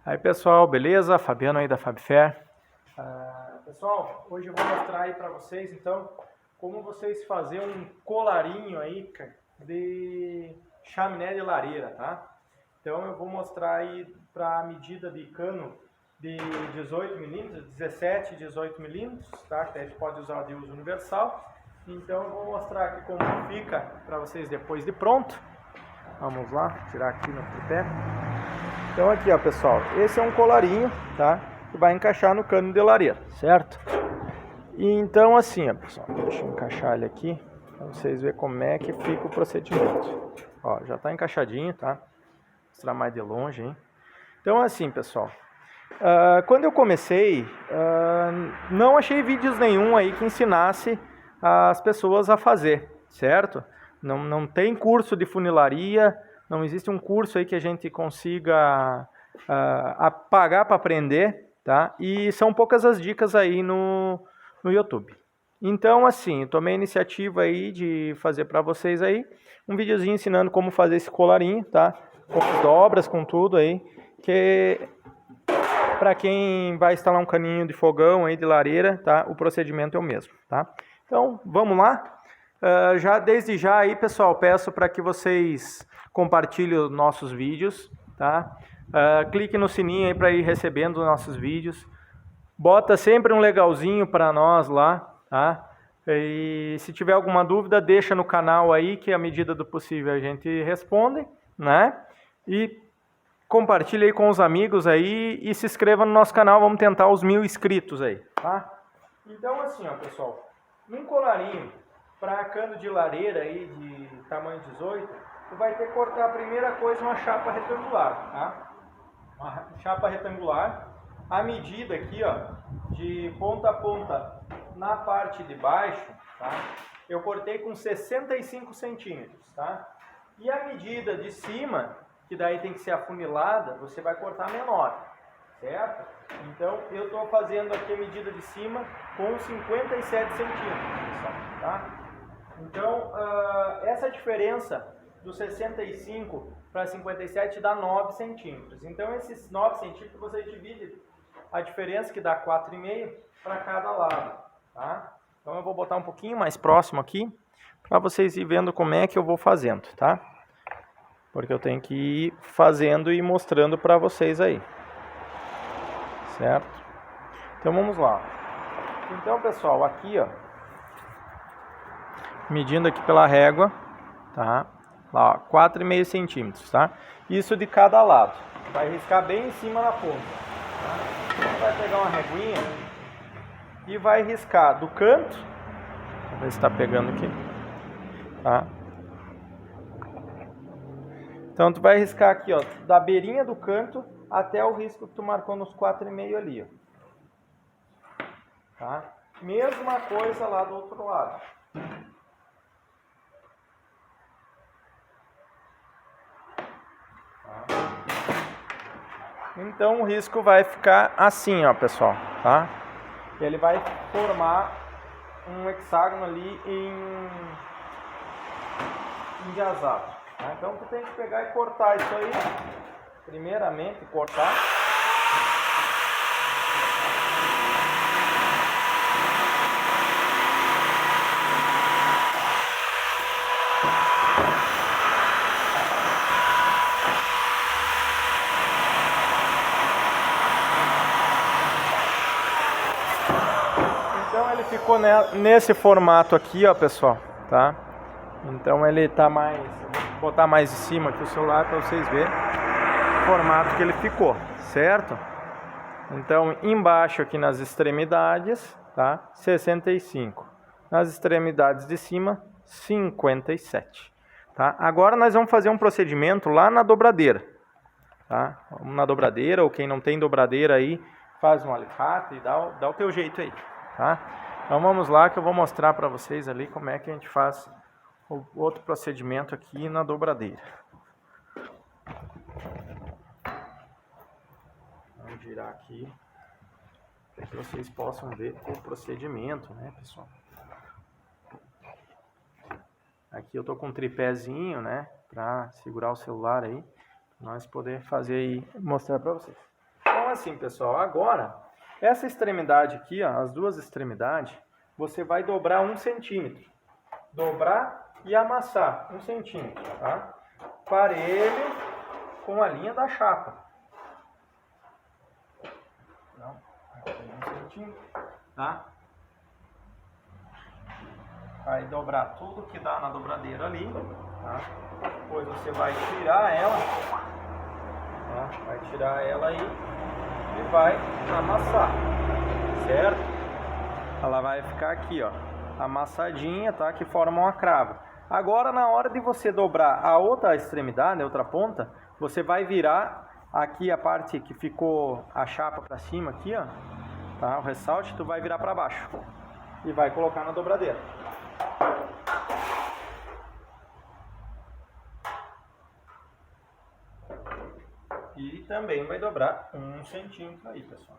Aí pessoal, beleza? Fabiano aí da Fabfair. Pessoal, hoje eu vou mostrar aí para vocês então como vocês fazer um colarinho aí de chaminé de lareira, tá? Então eu vou mostrar aí para medida de cano de 18 milímetros, 17, 18 milímetros, tá? Que a gente pode usar de uso universal. Então eu vou mostrar aqui como fica para vocês depois de pronto. Vamos lá, tirar aqui no tripé. Então aqui ó pessoal, esse é um colarinho, tá? Que vai encaixar no cano de lareira, certo? E então assim ó pessoal, deixa eu encaixar ele aqui, para vocês verem como é que fica o procedimento. Ó, já tá encaixadinho, tá? Vou mostrar mais de longe, hein? Então assim pessoal, quando eu comecei, não achei vídeos nenhum aí que ensinasse as pessoas a fazer, certo? Não tem curso de funilaria, não existe um curso aí que a gente consiga pagar para aprender, tá? E são poucas as dicas aí no YouTube. Então, assim, eu tomei a iniciativa aí de fazer para vocês aí um videozinho ensinando como fazer esse colarinho, tá? Com as dobras, com tudo aí, que para quem vai instalar um caninho de fogão aí de lareira, tá? O procedimento é o mesmo, tá? Então, vamos lá. Desde já aí, pessoal, peço para que vocês compartilhem os nossos vídeos, tá? Clique no sininho aí para ir recebendo os nossos vídeos. Bota sempre um legalzinho para nós lá, tá? E se tiver alguma dúvida, deixa no canal aí que à medida do possível a gente responde, né? E compartilhe aí com os amigos aí e se inscreva no nosso canal, vamos tentar os 1000 inscritos aí, tá? Então assim, ó, pessoal, um colarinho para cano de lareira aí de tamanho 18, tu vai ter que cortar a primeira coisa uma chapa retangular, tá? Uma chapa retangular, a medida aqui, ó, de ponta a ponta na parte de baixo, tá? Eu cortei com 65 centímetros, tá? E a medida de cima, que daí tem que ser afunilada, você vai cortar menor, certo? Então eu estou fazendo aqui a medida de cima com 57 centímetros, pessoal, tá? Então essa diferença do 65 para 57 dá 9 centímetros. Então esses 9 centímetros você divide a diferença que dá 4,5 para cada lado, tá? Então eu vou botar um pouquinho mais próximo aqui para vocês ir vendo como é que eu vou fazendo, tá? Porque eu tenho que ir fazendo e mostrando para vocês aí, certo? Então vamos lá. Então pessoal, aqui ó, medindo aqui pela régua, tá? Lá ó, 4,5 centímetros, tá? Isso de cada lado. Vai riscar bem em cima na ponta, tá? Então vai pegar uma reguinha e vai riscar do canto, vamos ver se está pegando aqui, tá? Então tu vai riscar aqui, ó, da beirinha do canto até o risco que tu marcou nos 4,5 ali, ó. Tá? Mesma coisa lá do outro lado. Tá? Então o risco vai ficar assim, ó, pessoal, tá? Ele vai formar um hexágono ali enviesado. Tá? Então tu tem que pegar e cortar isso aí, primeiramente cortar. Então ele ficou nesse formato aqui, ó, pessoal, tá? Então ele tá mais, vou botar mais em cima aqui o celular para vocês verem o formato que ele ficou, certo? Então embaixo aqui nas extremidades, tá? 65. Nas extremidades de cima, 57. Tá? Agora nós vamos fazer um procedimento lá na dobradeira, tá? Vamos na dobradeira, ou quem não tem dobradeira aí, faz um alicate e dá o teu jeito aí, tá? Então vamos lá que eu vou mostrar para vocês ali como é que a gente faz o outro procedimento aqui na dobradeira. Vamos girar aqui para que vocês possam ver o procedimento, né, pessoal? Aqui eu tô com um tripézinho, né, para segurar o celular aí, para nós poder fazer e mostrar para vocês. Então assim, pessoal, agora, essa extremidade aqui, ó, as duas extremidades, você vai dobrar 1 centímetro. Dobrar e amassar 1 centímetro, tá? Parelho com a linha da chapa. Não, aqui 1 centímetro, tá? Vai dobrar tudo que dá na dobradeira ali, tá? Depois você vai tirar ela, tá? Vai tirar ela aí e vai amassar, certo? Ela vai ficar aqui, ó, amassadinha, tá? Que forma uma crava. Agora, na hora de você dobrar a outra extremidade, a outra ponta, você vai virar aqui a parte que ficou a chapa para cima aqui, ó, tá? O ressalte, tu vai virar para baixo e vai colocar na dobradeira. E também vai dobrar 1 centímetro aí, pessoal.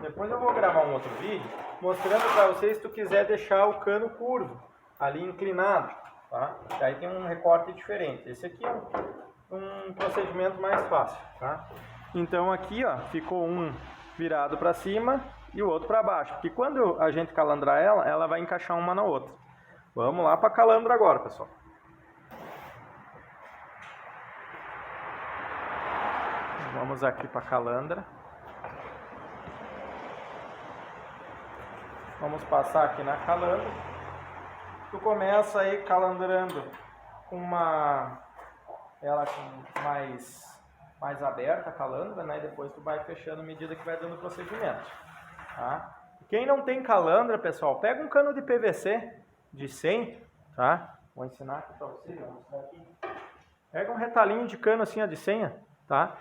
Depois eu vou gravar um outro vídeo mostrando para vocês se tu quiser deixar o cano curvo, ali inclinado, tá? Aí tem um recorte diferente. Esse aqui é um procedimento mais fácil, tá? Então aqui, ó, ficou um virado para cima e o outro para baixo, porque quando a gente calandrar ela vai encaixar uma na outra. Vamos lá para calandra agora, pessoal. Vamos aqui para calandra. Vamos passar aqui na calandra. Tu começa aí calandrando com ela mais aberta a calandra, né? E depois tu vai fechando à medida que vai dando o procedimento, tá? Quem não tem calandra, pessoal, pega um cano de PVC de 100, tá? Vou ensinar aqui para vocês, vou mostrar aqui. Pega um retalhinho de cano assim, ó, de 100, tá?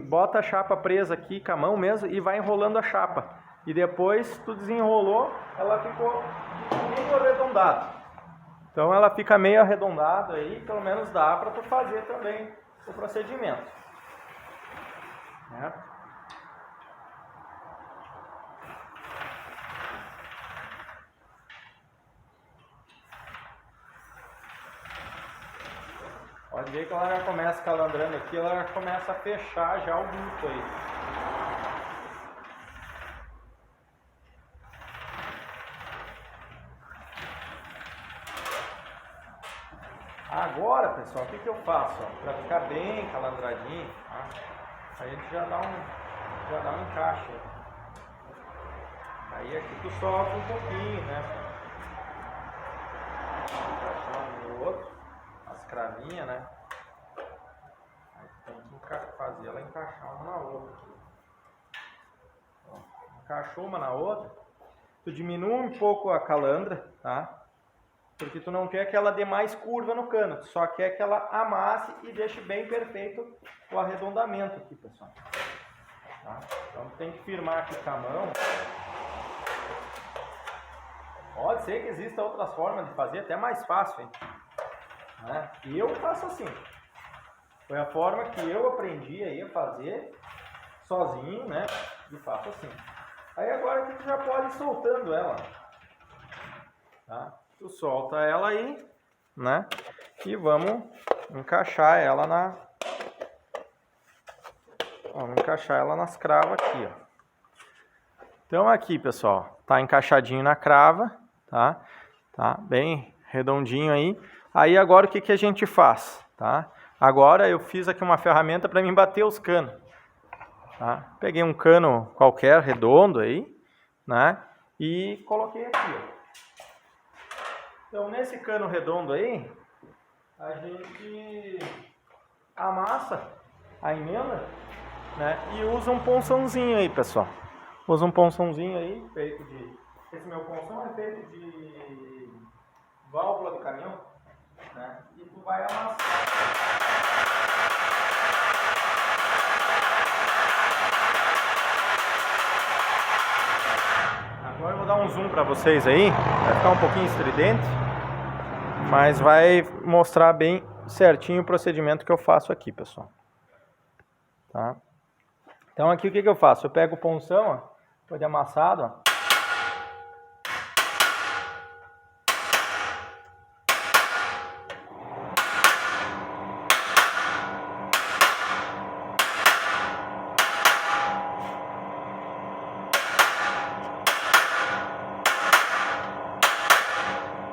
Bota a chapa presa aqui com a mão mesmo e vai enrolando a chapa. E depois tu desenrolou, ela ficou meio arredondada. Então ela fica meio arredondada aí, pelo menos dá para tu fazer também o procedimento. Né? Pode ver que ela já começa calandrando aqui, ela já começa a fechar já o bulto aí. Agora, pessoal, o que eu faço? Para ficar bem calandradinho, tá? A gente já dá um encaixe. Aí aqui tu sofre um pouquinho, né? Encaixar um no outro, as cravinhas, né? Aí tem que fazer ela encaixar uma na outra. Ó, encaixou uma na outra, tu diminui um pouco a calandra, tá? Porque tu não quer que ela dê mais curva no cano, tu só quer que ela amasse e deixe bem perfeito o arredondamento aqui, pessoal. Tá? Então tem que firmar aqui com a mão. Pode ser que existam outras formas de fazer, até mais fácil, hein? Né? E eu faço assim. Foi a forma que eu aprendi aí a fazer sozinho, né? E faço assim. Aí agora que tu já pode ir soltando ela. Tá? Tu solta ela aí, né? E vamos encaixar ela nas cravas aqui, ó. Então aqui, pessoal, tá encaixadinho na crava, tá? Tá bem redondinho aí. Aí agora o que a gente faz, tá? Agora eu fiz aqui uma ferramenta para mim bater os canos, tá? Peguei um cano qualquer redondo aí, né? E coloquei aqui, ó. Então, nesse cano redondo aí, a gente amassa a emenda, né? E usa um ponçãozinho aí, pessoal. Usa um ponçãozinho aí, feito de... Esse meu ponção é feito de válvula do caminhão, né? E tu vai amassar. Agora eu vou dar um zoom para vocês aí, vai ficar um pouquinho estridente, mas vai mostrar bem certinho o procedimento que eu faço aqui, pessoal. Tá? Então aqui o que eu faço? Eu pego o ponção, ó, depois de amassado, ó.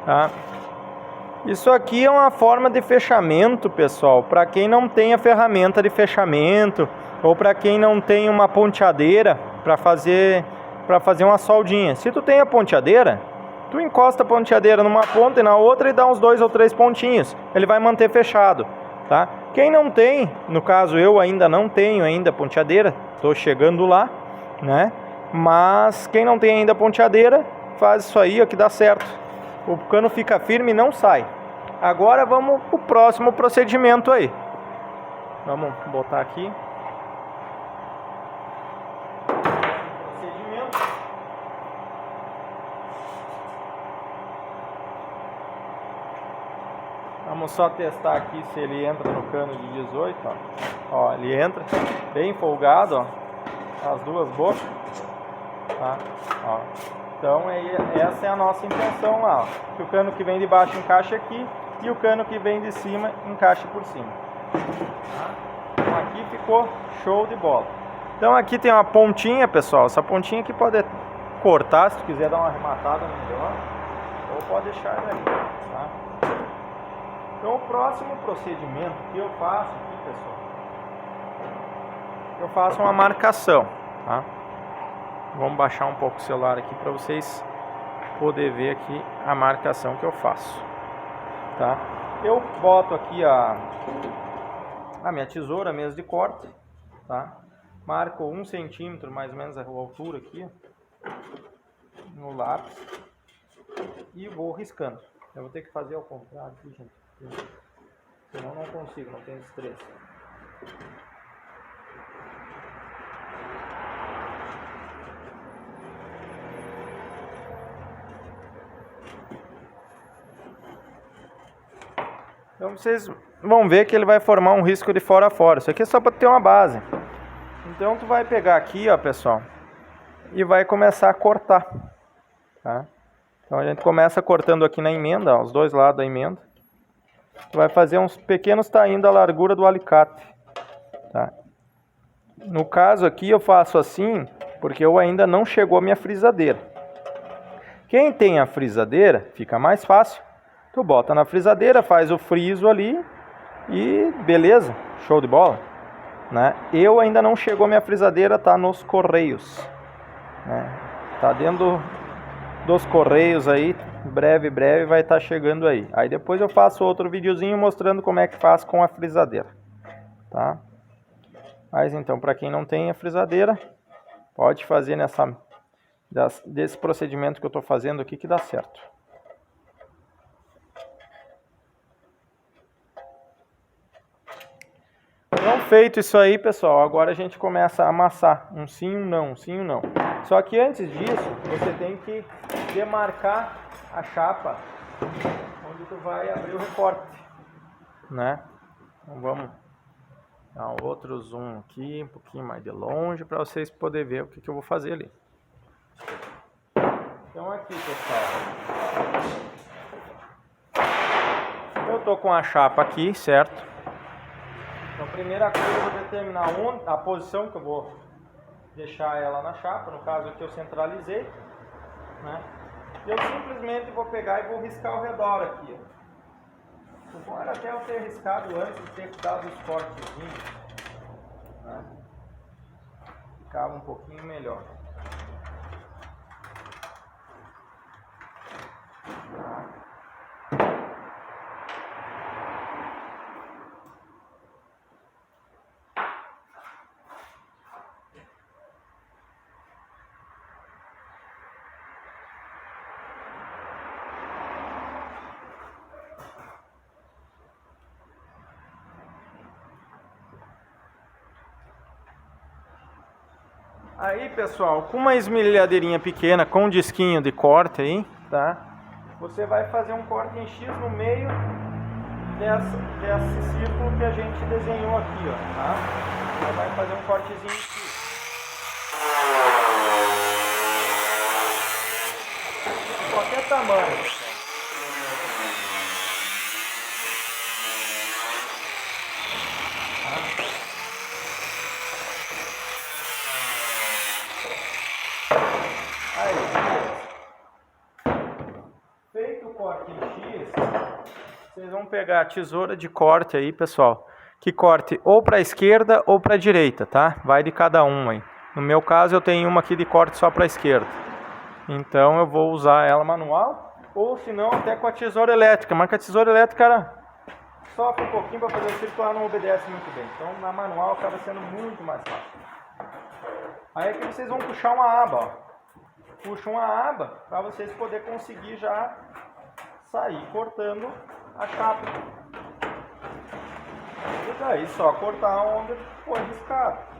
tá? Isso aqui é uma forma de fechamento, pessoal, para quem não tem a ferramenta de fechamento ou para quem não tem uma ponteadeira para fazer uma soldinha. Se tu tem a ponteadeira, tu encosta a ponteadeira numa ponta e na outra e dá uns 2 ou 3 pontinhos. Ele vai manter fechado, tá? Quem não tem, no caso eu ainda não tenho ainda ponteadeira, estou chegando lá, né? Mas quem não tem ainda ponteadeira, faz isso aí, ó, que dá certo. O cano fica firme e não sai. Agora vamos pro próximo procedimento aí. Vamos botar aqui. Procedimento. Vamos só testar aqui se ele entra no cano de 18, ó. Ó, ele entra bem folgado, ó. As duas bocas. Tá? Ó. Então essa é a nossa intenção lá, ó. Que o cano que vem de baixo encaixe aqui e o cano que vem de cima encaixe por cima. Tá? Então aqui ficou show de bola. Então aqui tem uma pontinha, pessoal. Essa pontinha aqui pode cortar se tu quiser dar uma arrematada melhor, ou pode deixar daí, tá? Então o próximo procedimento que eu faço aqui, pessoal, eu faço uma marcação, tá? Vamos baixar um pouco o celular aqui para vocês poderem ver aqui a marcação que eu faço, tá? Eu boto aqui a minha tesoura, a mesa de corte, tá? Marco 1 centímetro mais ou menos a altura aqui, no lápis, e vou riscando. Eu vou ter que fazer ao contrário aqui, gente, senão não consigo, não tenho destreza. Então vocês vão ver que ele vai formar um risco de fora a fora. Isso aqui é só para ter uma base. Então tu vai pegar aqui, ó, pessoal, e vai começar a cortar, tá? Então a gente começa cortando aqui na emenda, ó, os dois lados da emenda. Tu vai fazer uns pequenos tainhos da largura do alicate, tá? No caso aqui eu faço assim porque eu ainda não chegou a minha frisadeira. Quem tem a frisadeira fica mais fácil. Tu bota na frisadeira, faz o friso ali e beleza, show de bola, né? Eu ainda não chegou a minha frisadeira, tá nos correios, né? Tá dentro dos correios aí, breve vai estar chegando aí. Aí depois eu faço outro videozinho mostrando como é que faz com a frisadeira, tá? Mas então, para quem não tem a frisadeira, pode fazer desse procedimento que eu estou fazendo aqui que dá certo. Então, feito isso aí, pessoal, agora a gente começa a amassar um sim, um não, um sim, um não. Só que antes disso, você tem que demarcar a chapa onde tu vai abrir o recorte, né? Então vamos dar um outro zoom aqui, um pouquinho mais de longe, para vocês poderem ver o que eu vou fazer ali. Então aqui, pessoal, eu tô com a chapa aqui, certo? Então, a primeira coisa, eu vou determinar a posição que eu vou deixar ela na chapa. No caso aqui eu centralizei, né? Eu simplesmente vou pegar e vou riscar ao redor aqui, ó. Supor até eu ter riscado antes de ter dado os cortezinhos, né? Ficava um pouquinho melhor. Aí, pessoal, com uma esmerilhadeirinha pequena, com um disquinho de corte aí, tá? Você vai fazer um corte em X no meio desse círculo que a gente desenhou aqui, ó, tá? Você vai fazer um cortezinho em X. De qualquer tamanho. Feito o corte em vamos pegar a tesoura de corte aí, pessoal, que corte ou para a esquerda ou para a direita, tá? Vai de cada um aí. No meu caso eu tenho uma aqui de corte só para a esquerda. Então eu vou usar ela manual, ou se não até com a tesoura elétrica. Mas com a tesoura elétrica, cara, sofre um pouquinho para fazer o circular, não obedece muito bem. Então na manual acaba sendo muito mais fácil. Aí aqui vocês vão puxar uma aba, ó. Puxa uma aba para vocês poderem conseguir já sair cortando a chapa. E daí só cortar onde foi riscado.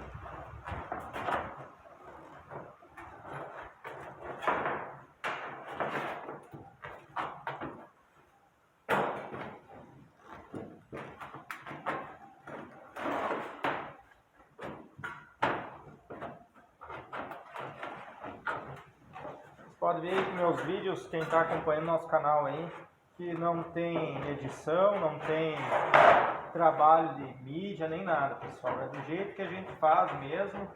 Pode ver que meus vídeos, quem está acompanhando nosso canal aí, que não tem edição, não tem trabalho de mídia nem nada, pessoal. É do jeito que a gente faz mesmo,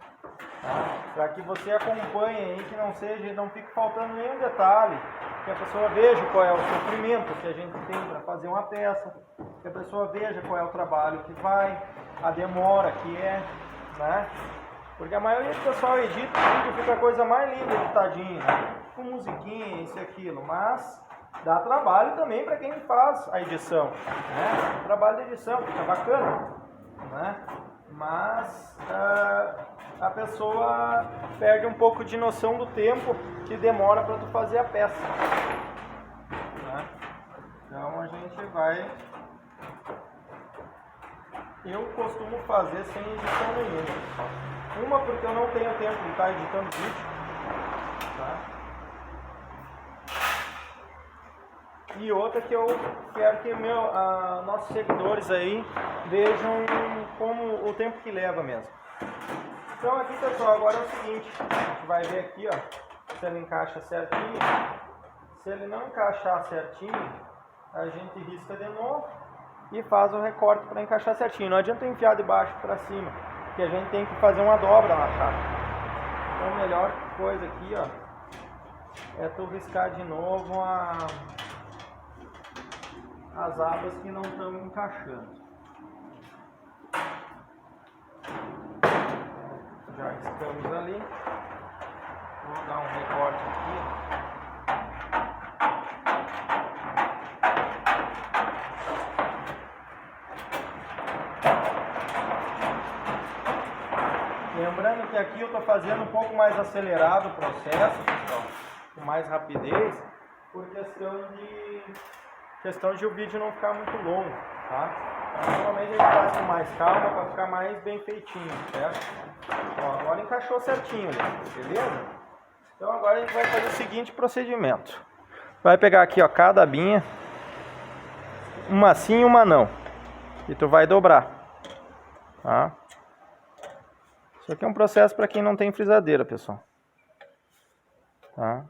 tá? Para que você acompanhe aí, que não seja, não fique faltando nenhum detalhe, que a pessoa veja qual é o sofrimento que a gente tem para fazer uma peça, que a pessoa veja qual é o trabalho que vai, a demora que é, né? Porque a maioria do pessoal edita o vídeo, fica a coisa mais linda editadinha, né? Com musiquinha, isso e aquilo, mas dá trabalho também para quem faz a edição, né? O trabalho de edição fica bacana, né? Mas a pessoa perde um pouco de noção do tempo que demora para tu fazer a peça, né? Então a gente vai... Eu costumo fazer sem edição nenhuma. Uma porque eu não tenho tempo de estar editando vídeo, tá? E outra que eu quero que nossos seguidores aí vejam como o tempo que leva mesmo. Então aqui, pessoal, agora é o seguinte, a gente vai ver aqui, ó, se ele encaixa certinho. Se ele não encaixar certinho, a gente risca de novo e faz o recorte para encaixar certinho. Não adianta enfiar de baixo para cima, porque a gente tem que fazer uma dobra na chapa. Então a melhor coisa aqui, ó, é tu riscar de novo as abas que não estão encaixando. Já riscamos ali. Vou dar um recorte aqui. Lembrando que aqui eu estou fazendo um pouco mais acelerado o processo, pessoal, com mais rapidez, por questão de o vídeo não ficar muito longo, tá? Então, normalmente a gente faz com mais calma para ficar mais bem feitinho, certo? Ó, agora encaixou certinho ali, beleza? Então agora a gente vai fazer o seguinte procedimento. Vai pegar aqui, ó, cada abinha, uma sim e uma não, e tu vai dobrar, tá? Isso aqui é um processo para quem não tem frisadeira, pessoal. Tá?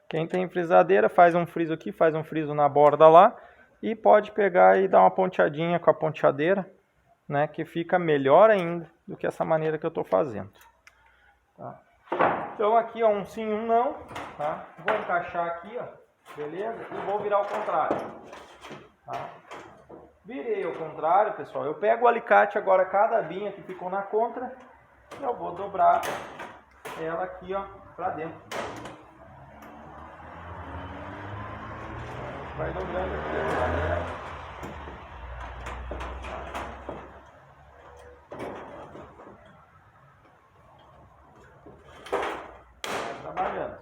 Quem tem frisadeira faz um friso aqui, faz um friso na borda lá e pode pegar e dar uma ponteadinha com a ponteadeira, né, que fica melhor ainda do que essa maneira que eu estou fazendo. Tá? Então aqui, ó, um sim, um não, tá? Vou encaixar aqui, ó, beleza? E vou virar ao contrário. Tá? Virei ao contrário, pessoal. Eu pego o alicate agora, cada abinha que ficou na contra, eu vou dobrar ela aqui, ó, pra dentro. Vai dobrando aqui, vai trabalhando.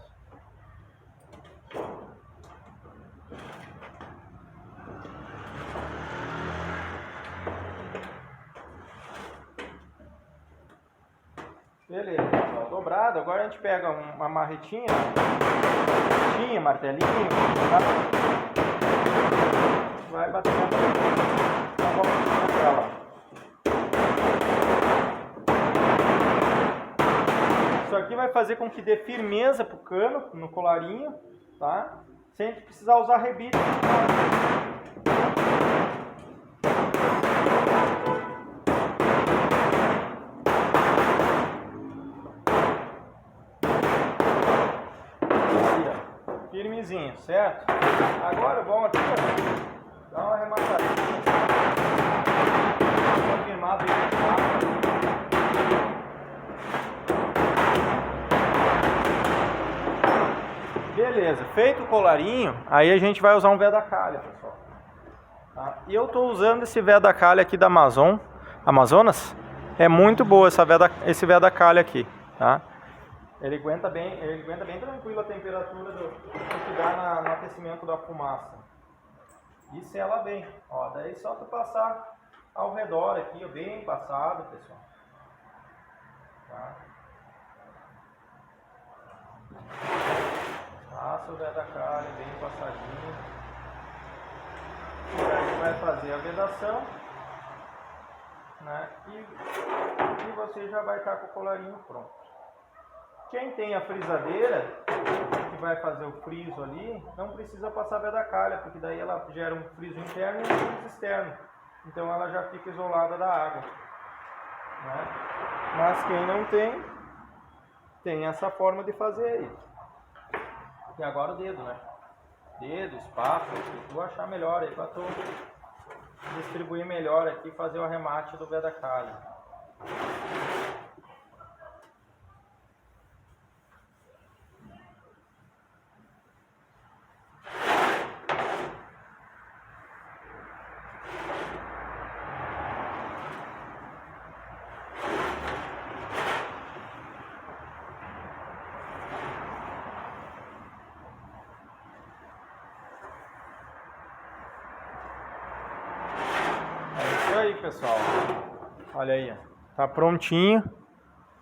Beleza, pessoal, dobrado. Agora a gente pega uma marretinha, martelinho, tá? Vai batendo na voltinha dela. Isso aqui vai fazer com que dê firmeza pro cano, no colarinho, tá? Sem precisar usar rebite. vizinho, certo? Agora vamos aqui, dar uma arrematadinha. Confirmado aí. Beleza, feito o colarinho, aí a gente vai usar um veda calha, pessoal. Tá? E eu estou usando esse veda calha aqui da Amazonas. É muito boa esse veda calha aqui, tá? Ele aguenta bem tranquilo a temperatura que dá no aquecimento da fumaça. E sela bem. Ó, daí só tu passar ao redor aqui, ó, bem passado, pessoal. Tá? Passa o veda calha bem passadinho. E aí vai fazer a vedação, né? E você já vai estar com o colarinho pronto. Quem tem a frisadeira, que vai fazer o friso ali, não precisa passar veda calha, porque daí ela gera um friso interno e um friso externo. Então ela já fica isolada da água, né? Mas quem não tem essa forma de fazer aí. E agora o dedo, né? Dedo, espátula, tu achar melhor aí pra tu distribuir melhor aqui e fazer o arremate do veda calha. Aí, pessoal, olha aí, tá prontinho.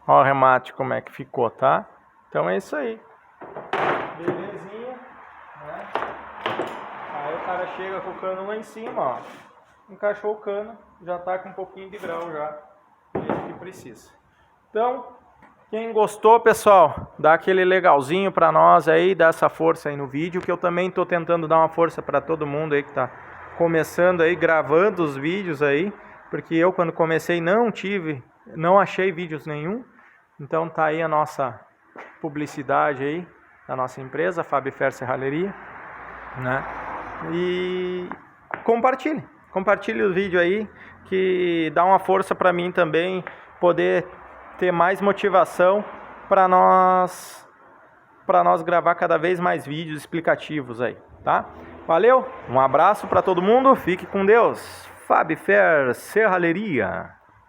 Ó o remate como é que ficou, tá? Então é isso aí, belezinha, né? Aí o cara chega com o cano lá em cima, ó, encaixou o cano, já tá com um pouquinho de grau já, esse que precisa. Então, quem gostou, pessoal, dá aquele legalzinho pra nós aí, dá essa força aí no vídeo, que eu também tô tentando dar uma força pra todo mundo aí que tá começando aí, gravando os vídeos aí, porque eu quando comecei não achei vídeos nenhum. Então tá aí a nossa publicidade aí da nossa empresa, Fabifer Serralheria, né? E compartilhe o vídeo aí, que dá uma força para mim também poder ter mais motivação para nós gravar cada vez mais vídeos explicativos aí, tá? Valeu, um abraço para todo mundo, fique com Deus. Fabifer Serralheria.